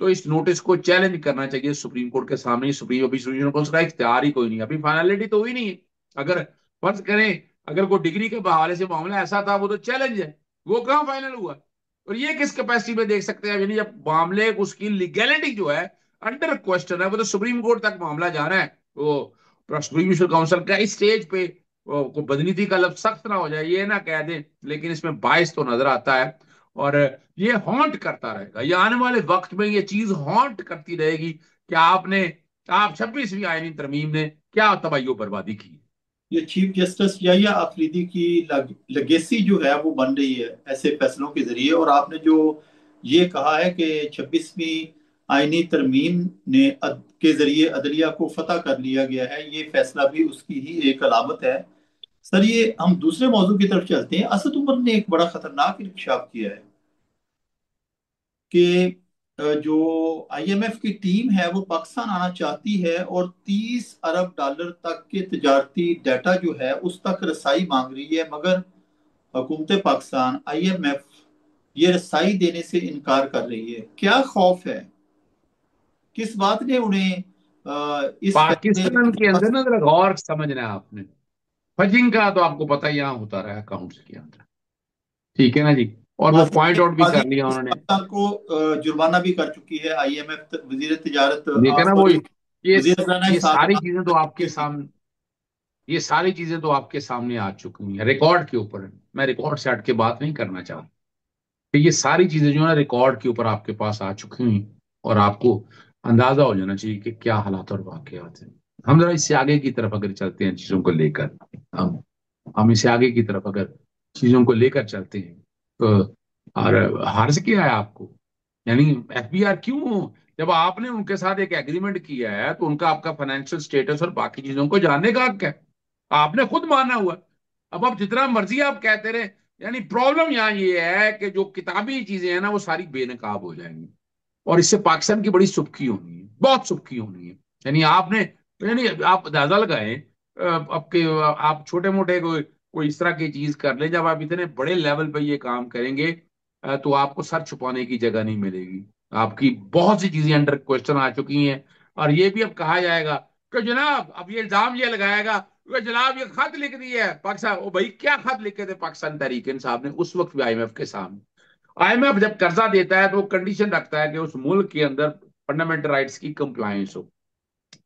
تو اس نوٹس کو چیلنج کرنا چاہیے سپریم کورٹ کے سامنے. سپریم کورٹ کا اختیار ہی کوئی نہیں, ابھی فائنلٹی تو ہوئی نہیں ہے. اگر فرض کریں اگر کوئی ڈگری کے حوالے سے معاملہ ایسا تھا, وہ تو چیلنج ہے, وہ کہاں فائنل ہوا, اور یہ کس کیپیسٹی میں دیکھ سکتے ہیں, یعنی جب معاملے اس کی لیگیلٹی جو ہے انڈر کوشچن ہے, وہ تو سپریم کورٹ تک معاملہ جانا ہے. وہ سپریم جوڈیشل کاؤنسل کا اس سٹیج پہ کوئی بدنیتی کا لفظ سخت نہ ہو جائے, یہ نہ کہہ دیں, لیکن اس میں باعث تو نظر آتا ہے. اور یہ ہانٹ کرتا رہے گا, یہ آنے والے وقت میں یہ چیز ہانٹ کرتی رہے گی کہ آپ 26ویں آئینی ترمیم نے کیا تباہی و بربادی کی. یہ چیف جسٹس یحییٰ آفریدی کی لیگیسی جو ہے وہ بن رہی ہے ایسے فیصلوں کے ذریعے. اور آپ نے جو یہ کہا ہے کہ 26ویں آئینی ترمیم کے ذریعے عدلیہ کو فتح کر لیا گیا ہے, یہ فیصلہ بھی اس کی ہی ایک علامت ہے. سر یہ ہم دوسرے موضوع کی طرف چلتے ہیں. اسد عمر نے ایک بڑا خطرناک انکشاف کیا ہے کہ جو آئی ایم ایف کی ٹیم ہے وہ پاکستان آنا چاہتی ہے اور $30 ارب تک کے تجارتی ڈیٹا جو ہے اس تک رسائی مانگ رہی ہے, مگر حکومت پاکستان آئی ایم ایف یہ رسائی دینے سے انکار کر رہی ہے. کیا خوف ہے, کس بات نے انہیں اس فیصلے پاکستان کے اندر نا ذرا غور سمجھنا ہے آپ نے, فجنگ کا تو آپ کو پتہ یہاں ہوتا رہا اکاؤنٹس کے اندر, ٹھیک ہے نا جی, اور وہ پوائنٹ آؤٹ بھی کر لیا انہوں نے. پاکستان کو جرمانہ بھی کر چکی ہے آئی ایم ایف, وزیر تجارت دیکھیں نا وہ سوری وزیر خزانہ یہ ساری سابقہ چیزیں تو آپ کے سامنے یہ ساری چیزیں تو آپ کے سامنے آ چکی ہیں ریکارڈ کے اوپر. میں ریکارڈ سے ہٹ کے بات نہیں کرنا چاہتا کہ یہ ساری چیزیں جو ہے ریکارڈ کے اوپر آپ کے پاس آ چکی ہیں, اور آپ کو اندازہ ہو جانا چاہیے کہ کیا حالات اور واقعات ہیں. ہم ذرا اس سے آگے کی طرف اگر چلتے ہیں چیزوں کو لے کر, ہم اس سے آگے کی طرف اگر چیزوں کو لے کر چلتے ہیں تو, اور حرض کیا ہے آپ کو, یعنی ایف بی آر کیوں, جب آپ نے ان کے ساتھ ایک ایگریمنٹ کیا ہے تو ان کا آپ کا فائنینشیل سٹیٹس اور باقی چیزوں کو جاننے کا حق ہے, آپ نے خود مانا ہوا. اب آپ جتنا مرضی آپ کہتے رہے, یعنی پرابلم یہاں یہ ہے کہ جو کتابی چیزیں ہیں نا وہ ساری بے نقاب ہو جائیں گی, اور اس سے پاکستان کی بڑی سبکی ہونی ہے, بہت سبکی ہونی ہے. یعنی آپ اندازہ لگائیں, آپ چھوٹے موٹے کوئی اس طرح کی چیز کر لیں, جب آپ اتنے بڑے لیول پہ یہ کام کریں گے تو آپ کو سر چھپانے کی جگہ نہیں ملے گی. آپ کی بہت سی چیزیں انڈر کوشچن آ چکی ہیں, اور یہ بھی اب کہا جائے گا کہ جناب اب یہ الزام یہ لگائے گا کہ جناب یہ خط لکھ دیا ہے پاکستان. او بھائی کیا خط لکھے تھے پاکستان تحریک انصاف نے اس وقت بھی آئی ایم ایف کے سامنے. آئی ایم ایف جب قرضہ دیتا ہے تو وہ کنڈیشن رکھتا ہے کہ اس ملک کے اندر فنڈامنٹل رائٹس کی کمپلائنس ہو,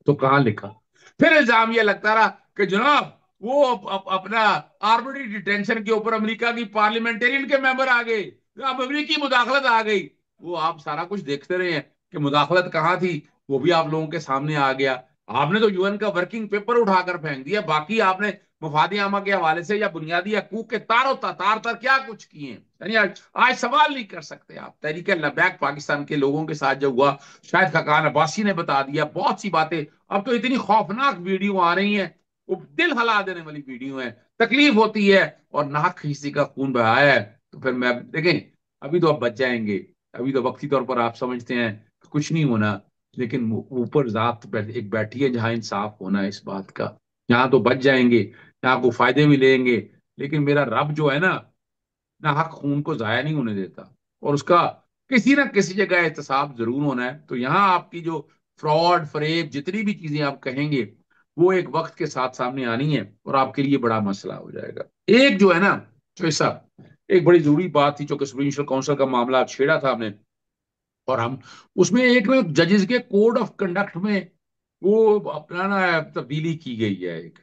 تو کہاں لکھا. پھر الزام یہ لگتا رہا کہ جناب وہ اپنا آربیٹری ڈیٹینشن کے اوپر امریکہ کی پارلیمنٹرین کے ممبر آ گئے, اب امریکی مداخلت آ گئی. وہ آپ سارا کچھ دیکھتے رہے ہیں کہ مداخلت کہاں تھی, وہ بھی آپ لوگوں کے سامنے آ گیا. آپ نے تو یو این کا ورکنگ پیپر اٹھا کر پھینک دیا, باقی آپ نے مفاد عامہ کے حوالے سے یا بنیادی حقوق کے تار کیا کچھ کیے ہیں. یعنی آج سوال نہیں کر سکتے آپ. تحریک لبیک پاکستان کے لوگوں کے ساتھ جو ہوا, شاید خاقان عباسی نے بتا دیا بہت سی باتیں. اب تو اتنی خوفناک ویڈیو آ رہی ہیں, وہ دل ہلا دینے والی ویڈیو ہیں, تکلیف ہوتی ہے, اور ناک کسی کا خون بہایا ہے. تو پھر میں دیکھیں ابھی تو آپ بچ جائیں گے, ابھی تو وقتی طور پر آپ سمجھتے ہیں کچھ نہیں ہونا, لیکن اوپر ذات ایک بیٹھی ہے جہاں انصاف ہونا ہے اس بات کا, یہاں تو بچ جائیں گے, یہاں کو فائدے بھی لیں گے. لیکن میرا رب جو ہے نا حق خون کو ضائع نہیں ہونے دیتا, اور اس کا کسی نہ کسی جگہ احتساب ضرور ہونا ہے. تو یہاں آپ کی جو فراڈ فریب جتنی بھی چیزیں آپ کہیں گے وہ ایک وقت کے ساتھ سامنے آنی ہے, اور آپ کے لیے بڑا مسئلہ ہو جائے گا. ایک جو ہے نا ایسا ایک بڑی ضروری بات تھی, چونکہ سپریم جوڈیشل کونسل کا معاملہ آپ چھیڑا تھا ہم نے, اور ہم اس میں ایک ججز کے کوڈ آف کنڈکٹ میں وہ اپنا نا تبدیلی کی گئی ہے ایک,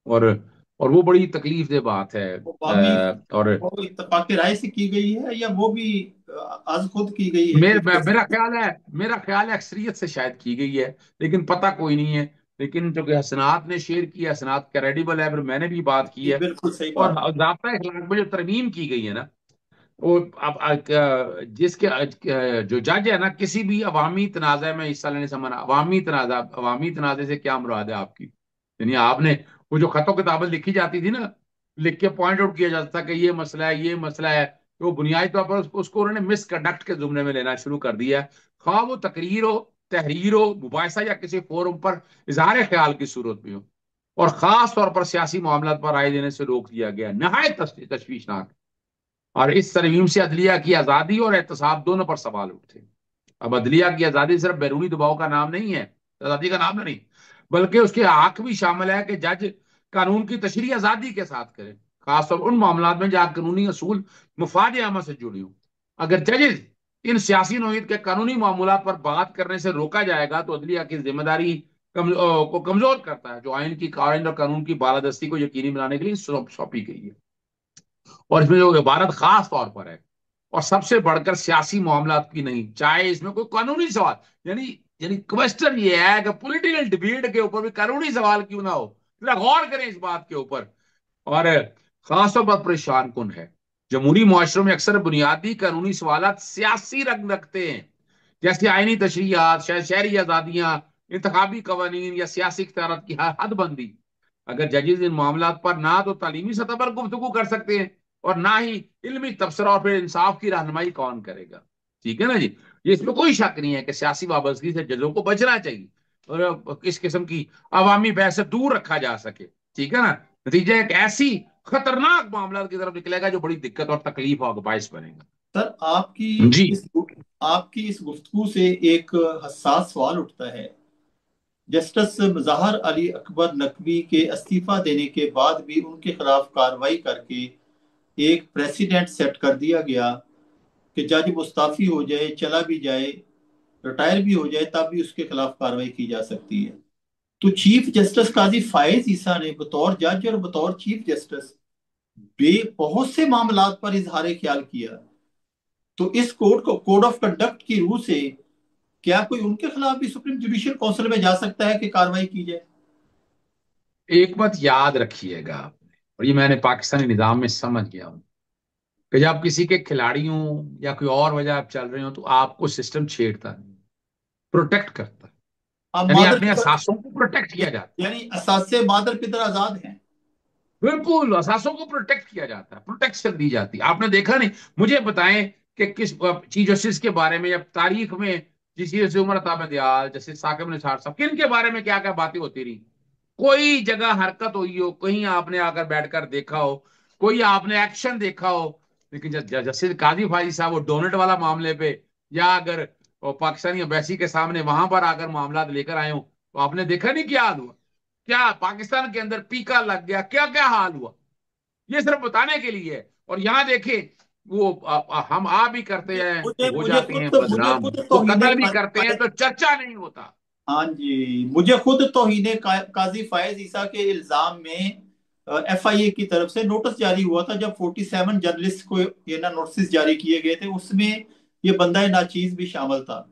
اور وہ بڑی تکلیف دہ بات ہے. وہ بامی اور وہ اتفاق رائے سے کی گئی ہے یا وہ بھی از خود کی گئی ہے چیف جسٹس؟ میرا خیال ہے اکثریت سے شاید کی گئی ہے, لیکن پتہ کوئی نہیں ہے. لیکن جو کہ حسنات نے شیئر کیا, حسنات کریڈیبل ہے, پھر میں نے بھی بات کی جی ہے. بالکل صحیح اور بات ہے. ضابطہ اخلاق میں جو ترمیم کی گئی ہے نا, وہ جس کے جو جج ہے نا, کسی بھی عوامی تنازع میں حصہ لینے سے منع. عوامی تنازع سے کیا مراد ہے آپ کی, یعنی آپ نے وہ جو خط و کتابیں لکھی جاتی تھی نا, لکھ کے پوائنٹ آؤٹ کیا جاتا تھا کہ یہ مسئلہ ہے یہ مسئلہ ہے, تو وہ بنیادی طور پر اس کو انہوں نے مس کنڈکٹ کے زمرے میں لینا شروع کر دیا ہے. خواہ وہ تقریر ہو, تحریر ہو, مباحثہ یا کسی فورم پر اظہار خیال کی صورت میں ہو, اور خاص طور پر سیاسی معاملات پر رائے دینے سے روک دیا گیا, نہایت تشویشناک. اور اس ترمیم سے عدلیہ کی آزادی اور احتساب دونوں پر سوال اٹھتے. اب عدلیہ کی آزادی صرف بیرونی دباؤ کا نام نہیں ہے، آزادی کا نام نہیں، بلکہ اس کے حق بھی شامل ہے کہ جج قانون کی تشریح آزادی کے ساتھ کرے، خاص طور ان معاملات میں جہاں قانونی اصول مفاد عامہ سے جڑی ہوں۔ اگر ججز ان سیاسی نوعیت کے قانونی معاملات پر بات کرنے سے روکا جائے گا تو عدلیہ کی ذمہ داری کو کمزور کرتا ہے، جو آئین اور قانون کی بالادستی کو یقینی بنانے کے لیے سونپی گئی ہے۔ اور اس میں جو عبارت خاص طور پر ہے اور سب سے بڑھ کر سیاسی معاملات کی نہیں، چاہے اس میں کوئی قانونی سوال، یعنی کوشچن یہ ہے کہ پولیٹیکل ڈبیٹ کے اوپر بھی قانونی سوال کیوں نہ ہو، ذرا غور کریں اس بات کے اوپر۔ اور خاص طور پر پریشان کن ہے، جمہوری معاشروں میں اکثر بنیادی قانونی سوالات سیاسی رنگ رکھتے ہیں، جیسے آئینی تشریحات، شہری آزادیاں، انتخابی قوانین یا سیاسی اختیارات کی حد بندی۔ اگر ججز ان معاملات پر نہ تو تعلیمی سطح پر گفتگو کر سکتے ہیں اور نہ ہی علمی تبصرہ اور پھر انصاف کی رہنمائی کون کرے گا؟ ٹھیک ہے نا جی؟ یہ اس میں کوئی شک نہیں ہے کہ سیاسی وابستگی سے ججوں کو بچنا چاہیے اور اس قسم کی عوامی بحث سے دور رکھا جا سکے، ٹھیک ہے نا؟ نتیجہ ایک ایسی خطرناک معاملات کی طرف نکلے گا جو بڑی دقت اور تکلیف اور باعث بنے گا۔ سر، جی آپ کی اس گفتگو سے ایک حساس سوال اٹھتا ہے۔ جسٹس مظہر علی اکبر نقوی کے استعفیٰ دینے کے بعد بھی ان کے خلاف کارروائی کر کے ایک پریسیڈنٹ سیٹ کر دیا گیا کہ جج مستعفی ہو جائے، چلا بھی جائے، ریٹائر بھی ہو جائے، تب بھی اس کے خلاف کارروائی کی جا سکتی ہے۔ تو چیف جسٹس قاضی فائز عیسیٰ نے بطور جج اور بطور چیف جسٹس بہت سے معاملات پر اظہار خیال کیا۔ تو اس کوڈ آف کنڈکٹ کی روح سے کیا کوئی ان کے خلاف بھی سپریم جوڈیشل کونسل میں جا سکتا ہے کہ کارروائی کی جائے؟ ایک بات یاد رکھیے گا آپ نے، اور یہ میں نے پاکستانی نظام میں سمجھ گیا ہوں، کہ جب کسی کے کھلاڑی ہوں یا کوئی اور وجہ آپ چل رہے ہوں تو آپ کو سسٹم چھیڑتا نہیں، پروٹیکٹ کرتا ہے، آپ یعنی مادر اپنے اثاثوں کو پروٹیکٹ کیا جاتا یعنی اساسے مادر پدر آزاد ہیں۔ ہے، بالکل اثاثوں کو پروٹیکٹ کیا جاتا ہے، پروٹیکشن دی جاتی ہے۔ آپ نے دیکھا نہیں؟ مجھے بتائیں کہ کس چیف جسٹس کے بارے میں یا تاریخ میں جیسے عمر عطا بندیال، جیسے ثاقب نثار صاحب، کن کے بارے میں کیا کیا باتیں ہوتی رہی؟ کوئی جگہ حرکت ہوئی ہو، کہیں آپ نے آ کر بیٹھ کر دیکھا ہو، کوئی آپ نے ایکشن دیکھا ہو؟ لیکن جسٹس قاضی فائز صاحب وہ ڈونٹ والا معاملے پہ، یا اگر وہ پاکستانی امبیسی کے سامنے وہاں پر آ کر معاملات لے کر آئے ہوں، تو آپ نے دیکھا نہیں کیا حال ہوا؟ کیا پاکستان کے اندر پیکا لگ گیا، کیا کیا حال ہوا؟ یہ صرف بتانے کے لیے ہے۔ اور یہاں دیکھیں، وہ ہم آ بھی کرتے ہیں مجھے تو ہو مجھے جاتے ہیں خود مجھے بدنام، خود وہ توہین قتل بھی قاضی کرتے ہیں فائز تو چرچا نہیں ہوتا۔ ہاں جی، مجھے خود توہین قاضی فائز عیسیٰ کے الزام میں ایف آئی اے کی طرف سے نوٹس جاری ہوا تھا، جب 47 جرنلسٹ کو یہ نا نوٹس جاری کیے گئے تھے، اس میں یہ بندہ ناچیز بھی شامل تھا۔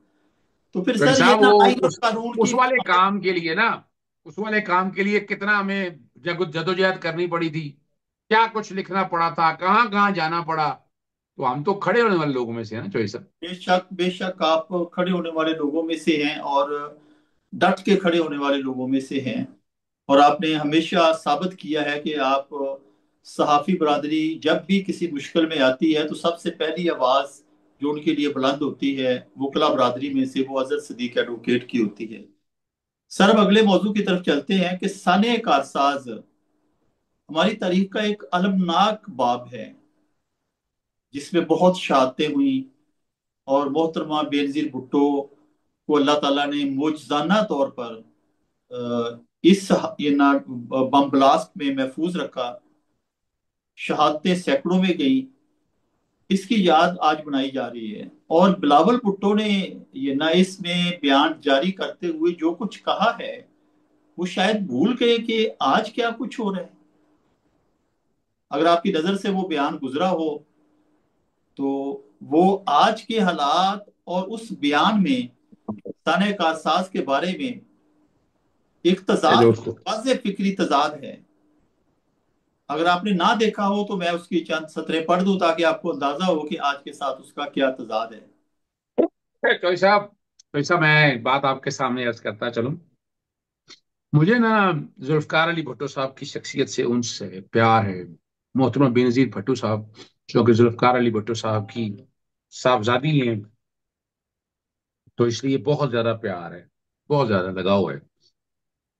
تو پھر ڈاکٹر سر یہ صاحب نا وہ آئین اور قانون اس کی والے کام کے لیے نا، اس والے کام کے لیے کتنا ہمیں جدوجہد کرنی پڑی تھی، کیا کچھ لکھنا پڑا تھا، کہاں کہاں جانا پڑا، تو ہم تو کھڑے ہونے والے لوگوں میں سے ہیں نا چوئی صاحب۔ بے شک آپ کھڑے ہونے والے لوگوں میں سے ہیں، اور ڈٹ کے کھڑے ہونے والے لوگوں میں سے ہیں۔ اور آپ نے ہمیشہ ثابت کیا ہے کہ آپ صحافی برادری جب بھی کسی مشکل میں آتی ہے تو سب سے پہلی آواز جو ان کے لیے بلند ہوتی ہے وکلا برادری میں سے، وہ اظہر صدیق ایڈوکیٹ کی ہوتی ہے۔ سر، اب اگلے موضوع کی طرف چلتے ہیں کہ سانحہ کارساز ہماری تاریخ کا ایک المناک باب ہے، جس میں بہت شہادتیں ہوئیں، اور محترمہ بینظیر بھٹو کو اللہ تعالیٰ نے معجزانہ طور پر اس بم بلاسٹ میں محفوظ رکھا۔ شہادتیں سینکڑوں میں گئیں، اس کی یاد آج بنائی جا رہی ہے۔ اور بلاول بھٹو نے یہ نہ اس میں بیان جاری کرتے ہوئے جو کچھ کہا ہے، وہ شاید بھول گئے کہ آج کیا کچھ ہو رہا ہے۔ اگر آپ کی نظر سے وہ بیان گزرا ہو تو وہ آج کے حالات اور اس بیان میں سانحہ کارساز کے بارے میں ایک تضاد، دوستو واضح فکری تضاد ہے۔ اگر آپ نے نہ دیکھا ہو تو میں اس کی چند سطریں پڑھ دوں تاکہ آپ کو اندازہ ہو کہ آج کے ساتھ اس کا کیا تضاد ہے۔ چوئی صاحب میں ایک بات آپ کے سامنے عرض کرتا چلوں۔ مجھے نا ذوالفقار علی بھٹو صاحب کی شخصیت سے ان سے پیار ہے۔ محترمہ بینظیر بھٹو صاحب جو کہ ذوالفقار علی بھٹو صاحب کی صاحبزادی ہیں، تو اس لیے بہت زیادہ پیار ہے، بہت زیادہ لگاؤ ہے۔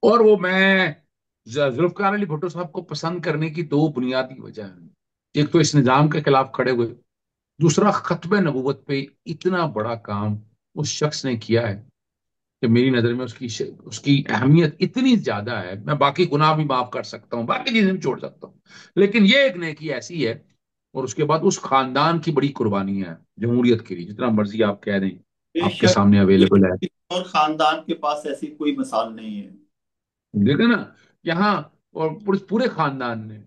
اور وہ میں ذوالفقار علی بھٹو صاحب کو پسند کرنے کی دو بنیادی وجہ ہیں۔ ایک تو اس نظام کے خلاف کھڑے ہوئے، دوسرا ختم نبوت پہ اتنا بڑا کام اس شخص نے کیا ہے کہ میری نظر میں اس کی اہمیت اتنی زیادہ ہے، میں باقی گناہ بھی معاف کر سکتا ہوں، باقی چیزیں بھی چھوڑ سکتا ہوں، لیکن یہ ایک نیکی ایسی ہے، اور اس کے بعد اس خاندان کی بڑی قربانیاں ہیں جمہوریت کے لیے، جتنا مرضی آپ کہہ دیں بے آپ کے شک سامنے اویلیبل ہے۔ کسی اور خاندان کے پاس ایسی کوئی مثال نہیں ہے۔ دیکھیں نا یہاں، اور پورے خاندان نے،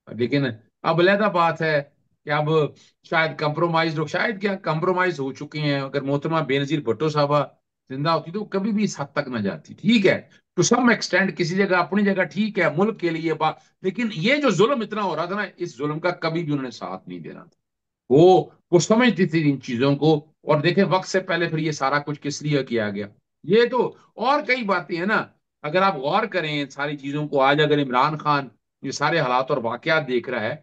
لیکن اب علیحدہ بات ہے کہ اب شاید کمپرومائز لوگ، شاید کیا کمپرومائز ہو چکے ہیں، اگر محترمہ بے نظیر بھٹو صاحبہ زندہ ہوتی تو کبھی بھی اس حد تک نہ جاتی، ٹھیک ہے ٹو سم ایکسٹینڈ کسی جگہ اپنی جگہ ٹھیک ہے ملک کے لیے لیکن یہ جو ظلم اتنا ہو رہا تھا نا، اس ظلم کا کبھی بھی انہوں نے ساتھ نہیں دینا تھا، وہ سمجھتی تھی ان چیزوں کو، اور دیکھیں وقت سے پہلے پھر یہ سارا کچھ کس لیے کیا گیا، یہ تو اور کئی باتیں ہیں نا، اگر آپ غور کریں ان ساری چیزوں کو، آج اگر عمران خان یہ سارے حالات اور واقعات دیکھ رہا ہے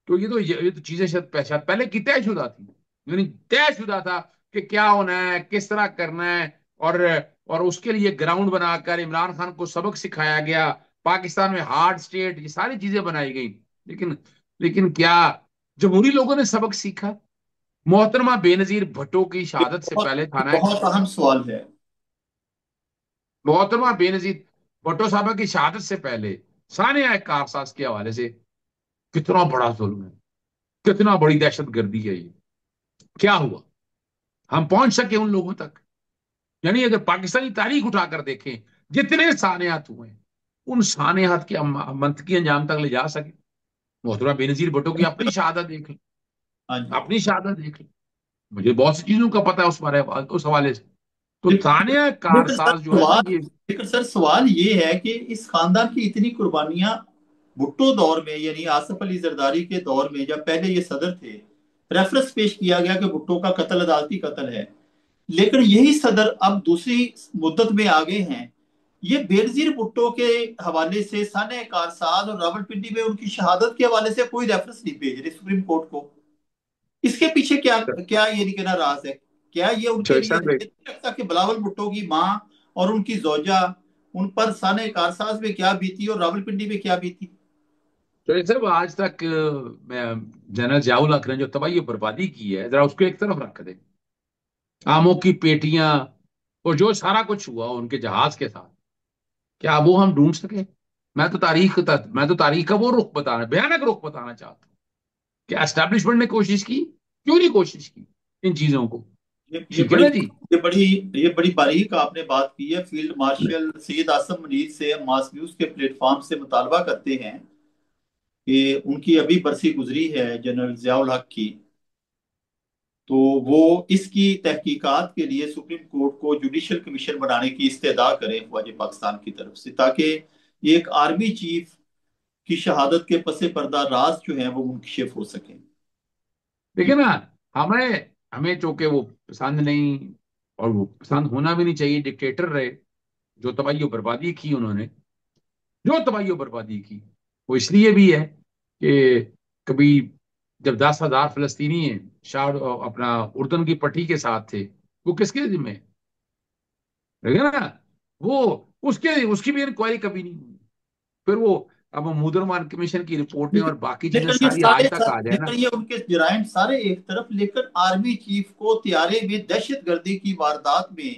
تو یہ تو چیزیں شاید پہلے کی طے شدہ تھی، یعنی طے شدہ تھا کہ کیا ہونا ہے، کس طرح کرنا ہے، اور اس کے لیے گراؤنڈ بنا کر عمران خان کو سبق سکھایا گیا، پاکستان میں ہارڈ سٹیٹ، یہ ساری چیزیں بنائی گئی، لیکن کیا جمہوری لوگوں نے سبق سیکھا؟ محترمہ بے نظیر بھٹو کی یہ شہادت سے بہت پہلے یہ تھانہ، بہت اہم سوال ہے۔ محترمہ بے نظیر بھٹو صاحبہ کی شہادت سے پہلے سانحہ کارساز کے حوالے سے کتنا بڑا ظلم ہے، کتنا بڑی دہشت گردی ہے، یہ کیا ہوا، ہم پہنچ سکے ان لوگوں تک؟ یعنی اگر پاکستانی تاریخ اٹھا کر دیکھیں جتنے سانحات ہوئے ہیں، ان سانحات کے منطقی انجام تک لے جا سکے؟ محترمہ بے نظیر بھٹو کی اپنی شہادت دیکھ لیں، ہاں جی، اپنی شہادت دیکھ لیں، مجھے بہت سی چیزوں کا پتا ہے اس حوالے سے، تو لیکن سانحہ لیکن سر کارساز جو ہے نا سوال یہ، لیکن سر سوال یہ ہے کہ اس خاندان کی اتنی قربانیاں بھٹو دور میں، یعنی آصف علی زرداری کے دور میں جب پہلے یہ صدر تھے، ریفرنس پیش کیا گیا کہ بھٹو کا قتل عدالتی قتل ہے، لیکن یہی صدر اب دوسری مدت میں آگے ہیں، یہ بےنظیر بھٹو کے حوالے سے سانحہ کارساز اور راولپنڈی میں ان کی شہادت کے حوالے سے کوئی ریفرنس نہیں بھیج رہے سپریم کورٹ کو۔ اس کے پیچھے کیا کیا یہ نہیں کہنا راز ہے؟ کیا یہ ان کے لیے نہیں لگتا کہ بلاول بھٹو کی ماں اور ان کی زوجہ، ان پر سانحہ کارساز میں کیا بیتی اور راولپنڈی میں کیا بیتی؟ تو صرف آج تک میں جنرل ضیاء الحق نے جو تباہی و بربادی کی ہے ذرا اس کو ایک طرف رکھ دیں، آموں کی پیٹیاں اور جو سارا کچھ ہوا ان کے جہاز کے ساتھ، کیا وہ ہم ڈھونڈ سکے؟ میں تو تاریخ کا وہ رخ بتانا، بھیانک رخ بتانا چاہتا ہوں، کیا اسٹیبلشمنٹ نے کوشش کی؟ کیوں نہیں کوشش کی ان چیزوں کو؟ یہ ٹھیک ہے بڑی نا جی؟ یہ بڑی یہ بڑی باریک آپ نے بات کی ہے۔ فیلڈ مارشل سید آصم منیر سے ہم ماس نیوز کے پلیٹ فارم سے مطالبہ کرتے ہیں کہ ان کی ابھی برسی گزری ہے جنرل ضیاء الحق کی، تو وہ اس کی تحقیقات کے لیے سپریم کورٹ کو جوڈیشل کمیشن بنانے کی استدعا کریں فوج پاکستان کی طرف سے، تاکہ ایک آرمی چیف کی شہادت کے پس پردہ راز جو ہیں وہ منکشف ہو سکیں۔ دیکھیں نا، ہمیں ہمیں چونکہ وہ پسند نہیں، اور وہ پسند ہونا بھی نہیں چاہیے، ڈکٹیٹر رہے، جو تباہی و بربادی کی انہوں نے، جو تباہی و بربادی کی، وہ اس لیے بھی ہے کہ کبھی جب 10,000 فلسطینی ہیں شاہ اپنا اردن کی پٹی کے ساتھ تھے، وہ کس کے ذمہ ہے؟ دیکھیں نا، وہ اس کی بھی انکوائری کبھی نہیں ہوئی، پھر وہ اب مودرمان کمیشن کی رپورٹیں اور لیکن باقی چیزیں لیکن یہ ساری سارے آج تک آ جائے نا۔ لیکن یہ ان کے جرائم سارے ایک طرف، لیکن آرمی چیف کو طیارے میں دہشت گردی کی واردات میں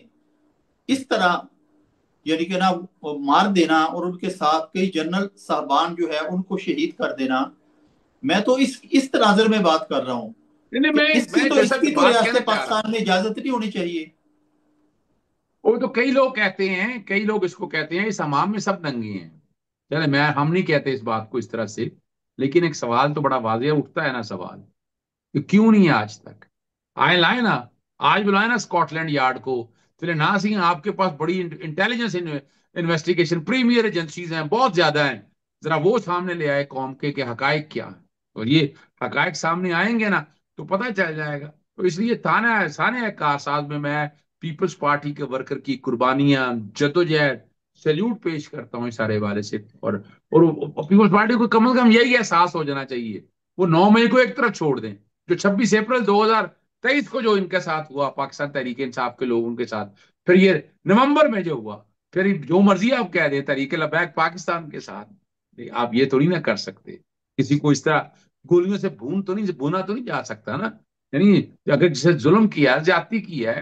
اس طرح یعنی کہ نا مار دینا، اور ان کے ساتھ کئی جنرل صاحبان جو ہے ان کو شہید کر دینا، میں تو اس تناظر میں بات کر رہا ہوں نہیں نہیں، کہ میں اس کی میں تو اس جیسا بھی کی تو بات ریاست کہنا چاہ رہا ہوں، پاکستان میں اجازت نہیں ہونی چاہیے۔ وہ تو کئی لوگ کہتے ہیں، کئی لوگ اس کو کہتے ہیں اس حمام میں سب ننگے ہیں، چلے ہم نہیں کہتے اس بات کو اس طرح سے، لیکن ایک سوال تو بڑا واضح اٹھتا ہے نا، سوال کہ کیوں نہیں ہے آج تک؟ آئے لائے نا، آج بلائے نا اسکاٹ لینڈ یارڈ کو، چلے نا سی آپ کے پاس بڑی انٹیلیجنس انویسٹیگیشن پریمیئر ایجنسیز ہیں، بہت زیادہ ہیں، ذرا وہ سامنے لے آئے قوم کے کہ حقائق کیا ہیں، اور یہ حقائق سامنے آئیں گے نا تو پتہ چل جائے گا، تو اس لیے سانحہ کارساز میں پیپلز پارٹی کے ورکر کی قربانیاں، جدوجہد، سیلیوٹ پیش کرتا ہوں اس سارے والے سے، اور پیپلز پارٹی کو کم از کم یہی احساس ہو جانا چاہیے، وہ 9 مئی کو ایک طرف چھوڑ دیں، جو 26 اپریل 2023 کو جو ان کے ساتھ ہوا پاکستان تحریک انصاف کے لوگوں کے ساتھ، پھر یہ نومبر میں جو ہوا، پھر جو مرضی آپ کہہ دیں تحریک لبیک پاکستان کے ساتھ، آپ یہ تھوڑی نہ کر سکتے، کسی کو اس طرح گولیوں سے بھونا تو نہیں جا سکتا نا، یعنی اگر جسے ظلم کیا، زیادتی کی ہے،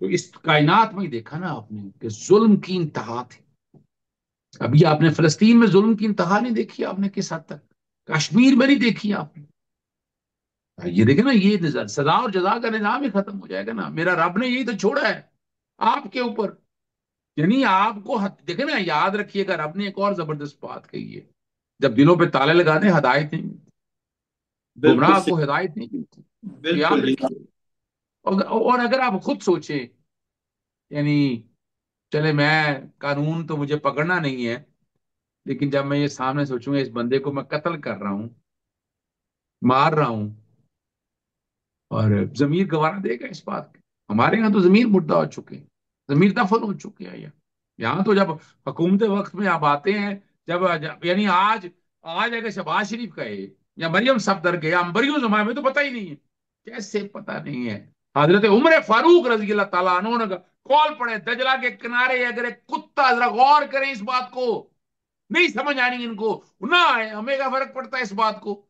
تو اس کائنات میں ہی دیکھا نا آپ نے کہ ظلم کی انتہا تھی. ابھی آپ نے فلسطین میں ظلم کی انتہا نہیں دیکھی آپ نے کس حد تک؟ کشمیر میں نہیں دیکھی آپ نے؟ یہ دیکھیں نا، یہ سزا اور جزا کا نظام ہی ختم ہو جائے گا نا. میرا رب نے یہی تو چھوڑا ہے آپ کے اوپر. یعنی آپ کو دیکھیں نا، یاد رکھیے گا رب نے ایک اور زبردست بات کہی ہے. جب دلوں پہ تالے لگا دیں ہدایت نہیں ملتی، بالکل گمراہ کو صحیح. ہدایت نہیں ملتی. تو یاد بالکل جی. رکھیے. اور اگر آپ خود سوچیں، یعنی چلے میں، قانون تو مجھے پکڑنا نہیں ہے، لیکن جب میں یہ سامنے سوچوں گا اس بندے کو میں قتل کر رہا ہوں، مار رہا ہوں، اور ضمیر گوارا دے گا اس بات کا؟ ہمارے یہاں تو ضمیر مردہ ہو چکے ہیں، ضمیر دفن ہو چکے ہیں. یہاں تو جب حکومت وقت میں آپ آتے ہیں، یعنی آج اگر شہباز شریف کہے یا مریم صفدر کے یا امبریوں زمانے میں تو پتہ ہی نہیں ہے. کیسے پتہ نہیں ہے؟ حضرت عمر فاروق رضی اللہ تعالیٰ عنہ نے کال پڑے دجلہ کے کنارے، اگر ایک کتا ذرا غور کریں اس بات کو، نہیں سمجھ آنی ان کو نہ آئے، ہمیں کیا فرق پڑتا ہے اس بات کو.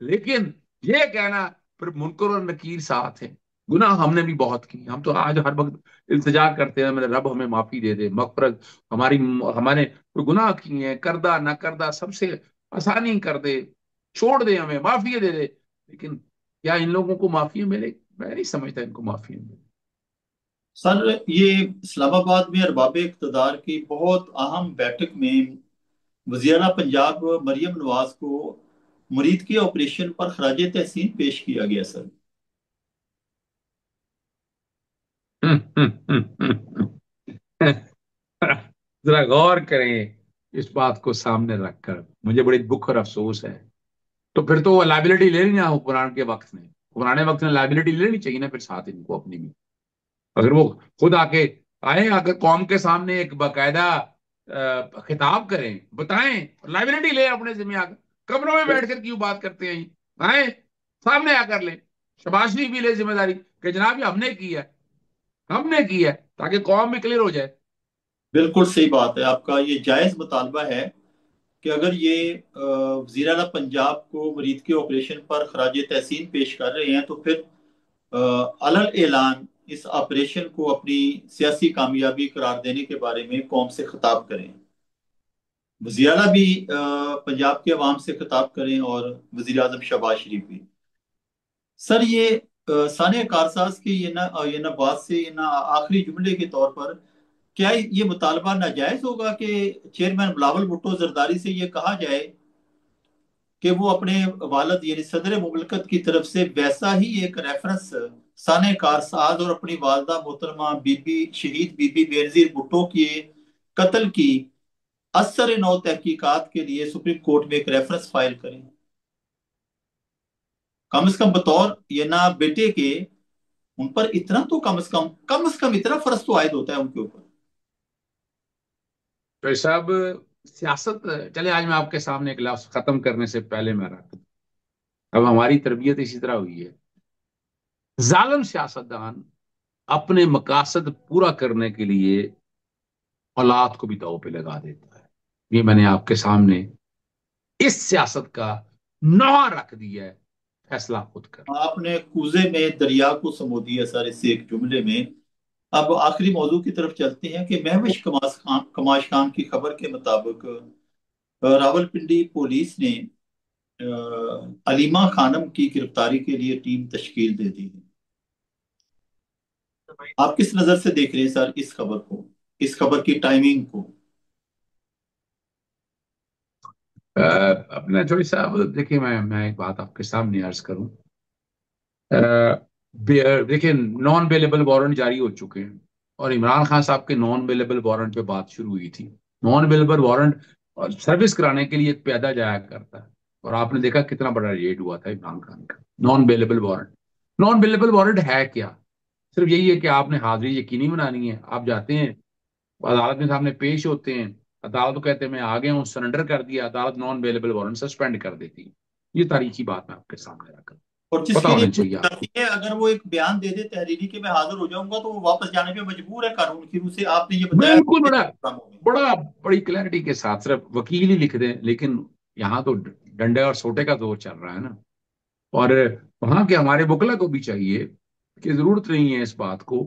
لیکن یہ کہنا پھر منکر اور نکیر ساتھ ہے. گناہ ہم نے بھی بہت کی، ہم تو آج ہر وقت التجا کرتے ہیں میرے رب ہمیں معافی دے دے، مغفرت ہماری، ہمارے کوئی گناہ کیے ہیں کردہ نہ کردہ سب سے آسانی کر دے، چھوڑ دے، ہمیں معافی دے دے. لیکن کیا ان لوگوں کو معافی ملے؟ میں نہیں سمجھتا ان کو معافی ملے. سر یہ اسلام آباد میں ارباب اقتدار کی بہت اہم بیٹھک میں وزیر اعلیٰ پنجاب مریم نواز کو مرید کے آپریشن پر خراج تحسین پیش کیا گیا سر. ذرا غور کریں اس بات کو سامنے رکھ کر، مجھے بڑی دکھ اور افسوس ہے. تو پھر تو وہ لائبلٹی لے لیں نا حکمران کے وقت میں، حکمران وقت میں لائبلٹی لے لینی چاہیے نا پھر ساتھ ان کو اپنی بھی. اگر وہ خود آ کے آئے، اگر قوم کے سامنے ایک باقاعدہ خطاب کریں، بتائیں، لائبلٹی لیں اپنے ذمہ آ کر. کمروں میں بیٹھ کر کیوں بات کرتے ہیں؟ آئیں سامنے آ کر لیں. شباز شریف بھی لے ذمہ داری کہ جناب یہ ہم نے کی ہے، ہم نے کی ہے، تاکہ قوم بھی کلیئر ہو جائے. بالکل صحیح بات ہے آپ کا. یہ جائز مطالبہ ہے کہ اگر یہ وزیر اعلیٰ پنجاب کو مرید کے آپریشن پر خراج تحسین پیش کر رہے ہیں تو پھر علل اعلان اس آپریشن کو اپنی سیاسی کامیابی قرار دینے کے بارے میں قوم سے خطاب کریں. وزیر اعلیٰ بھی پنجاب کے عوام سے خطاب کریں اور وزیر اعظم شہباز شریف بھی. سر یہ ثانیہ کارساز کی یہ نہ بات سے یہ نہ آخری جملے کے طور پر کیا یہ مطالبہ ناجائز ہوگا کہ چیئرمین بلاول بھٹو زرداری سے یہ کہا جائے کہ وہ اپنے والد یعنی صدر مملکت کی طرف سے ویسا ہی ایک ریفرنس ثانیہ کارساز اور اپنی والدہ محترمہ شہید بی بی بینظیر بھٹو کے قتل کی اثر نو تحقیقات کے لیے سپریم کورٹ میں ایک ریفرنس فائل کریں. کم از کم بطور یہ نہ بیٹے کے ان پر اتنا تو کم از کم اتنا فرض تو عائد ہوتا ہے ان کے اوپر. تو صاحب سیاست، چلے آج میں آپ کے سامنے ایک لفظ ختم کرنے سے پہلے میں رکھ دوں. اب ہماری تربیت اسی طرح ہوئی ہے، ظالم سیاستدان اپنے مقاصد پورا کرنے کے لیے اولاد کو بھی داؤ پہ لگا دیتا ہے. یہ میں نے آپ کے سامنے اس سیاست کا نوع رکھ دیا ہے، فیصلہ خود کر. آپ نے کوزے میں دریا کو سمو دیا سر اس سے ایک جملے میں. اب آخری موضوع کی طرف چلتے ہیں کہ مہوش کماش خان کی خبر کے مطابق راول پنڈی پولیس نے علیمہ خانم کی گرفتاری کے لیے ٹیم تشکیل دے دی ہے. آپ کس نظر سے دیکھ رہے ہیں سر اس خبر کو، اس خبر کی ٹائمنگ کو؟ اپنا جوئی صاحب دیکھیے، میں ایک بات آپ کے سامنے عرض کروں. دیکھیں، نان بیلیبل وارنٹ جاری ہو چکے ہیں، اور عمران خان صاحب کے نان بیلیبل وارنٹ پہ بات شروع ہوئی تھی. نان بیلیبل وارنٹ سروس کرانے کے لیے ایک پیادہ جایا کرتا ہے، اور آپ نے دیکھا کتنا بڑا ریٹ ہوا تھا عمران خان کا. Naan bailable warrant, naan bailable warrant ہے کیا؟ صرف یہی ہے کہ آپ نے حاضری یقینی بنانی ہے. آپ جاتے ہیں عدالت میں سامنے پیش ہوتے ہیں، عدالت کو کہتے ہیں میں آ گیا ہوں، سرنڈر کر دیا، عدالت نان بیلیبل وارنٹ سسپینڈ کر دیتی ہے. یہ تاریخی بات میں آپ کے سامنے رکھ، اور جس پتا کے لیے ہونا چاہیے پوچھ آپ کو. جاتی ہے اگر وہ ایک بیان دے دے تحریری کہ میں حاضر ہو جاؤں گا تو وہ واپس جانے پہ مجبور ہے قانون کی روح سے. آپ نے یہ بتایا بالکل، میں. بڑی کلیئرٹی کے ساتھ صرف وکیل ہی لکھ دیں، لیکن یہاں تو ڈنڈے اور سوٹے کا دور چل رہا ہے نا. اور وہاں کے ہمارے وکلا کو بھی چاہیے کہ ضرورت نہیں ہے اس بات کو